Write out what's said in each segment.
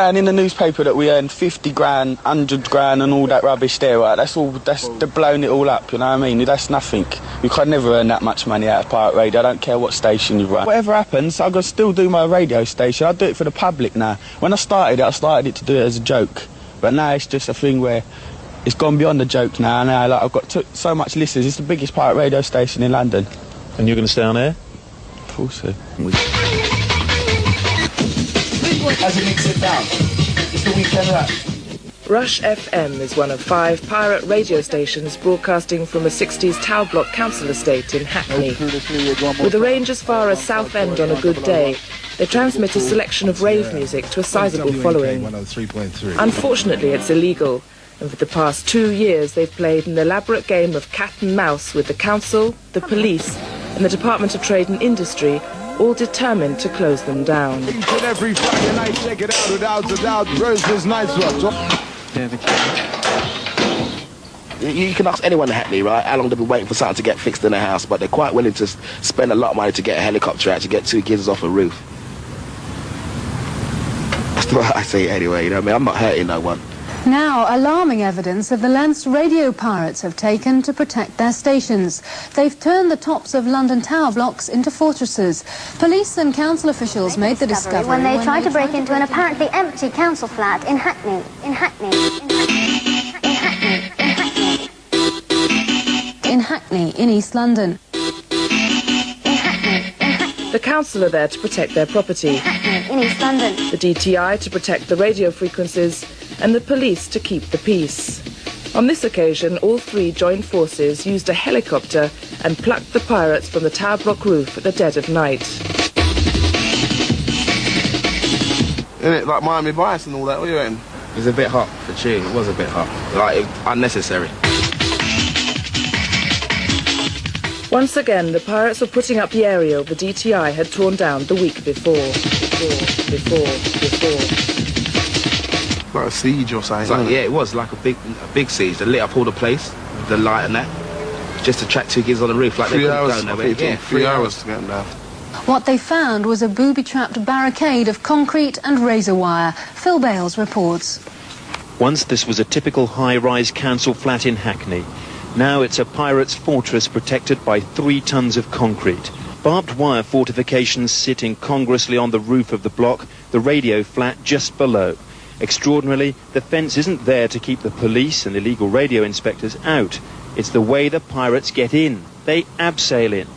And in the newspaper that we earned 50 grand, 100 grand and all that rubbish there, right? They're blowing it all up, you know what I mean? That's nothing. You can never earn that much money out of pirate radio. I don't care what station you run. Whatever happens, I'll still do my radio station. I do it for the public now. When I started it to do it as a joke. But now it's just a thing where it's gone beyond the joke now. Like, I've got so much listeners. It's the biggest pirate radio station in London. And you're going to stay on air? Of course so. As it makes it down, it's the weekend rap. Rush FM is one of 5 pirate radio stations broadcasting from a 60s tower block council estate in Hackney. With a range as far as Southend on a good day, they transmit a selection of rave music to a sizable following. Unfortunately, it's illegal, and for the past 2 years they've played an elaborate game of cat and mouse with the council, the police and the Department of Trade and Industry, all determined to close them down. Every Friday night, check it out without a doubt. Rose's nice one. You can ask anyone in Hackney, right, how long they've been waiting for something to get fixed in their house, but they're quite willing to spend a lot of money to get a helicopter out to get 2 kids off a roof. That's what I say anyway, you know what I mean? I'm not hurting no one. Now, alarming evidence of the lengths radio pirates have taken to protect their stations. They've turned the tops of London tower blocks into fortresses. Police and council officials made the discovery when they tried to break into an apparently empty council flat in Hackney. In Hackney, in East London. The council are there to protect their property. In East London. The DTI to protect the radio frequencies, and the police to keep the peace. On this occasion, all 3 joined forces used a helicopter and plucked the pirates from the tower block roof at the dead of night. Isn't it like Miami Vice and all that? What are you reckon? It was a bit hot for tune. It was a bit hot. Like, unnecessary. Once again, the pirates were putting up the aerial the DTI had torn down the week before. Like a siege or something. Like, yeah, it was like a big siege. They lit up all the place, the light and that, just to track 2 kids on the roof. Like 3 hours. Yeah, 3 hours to get them down. What they found was a booby-trapped barricade of concrete and razor wire. Phil Bales reports. Once this was a typical high-rise council flat in Hackney. Now it's a pirate's fortress protected by 3 tons of concrete. Barbed wire fortifications sit incongruously on the roof of the block, the radio flat just below. Extraordinarily, the fence isn't there to keep the police and illegal radio inspectors out. It's the way the pirates get in. They abseil in.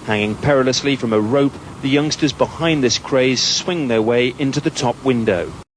Hanging perilously from a rope, the youngsters behind this craze swing their way into the top window.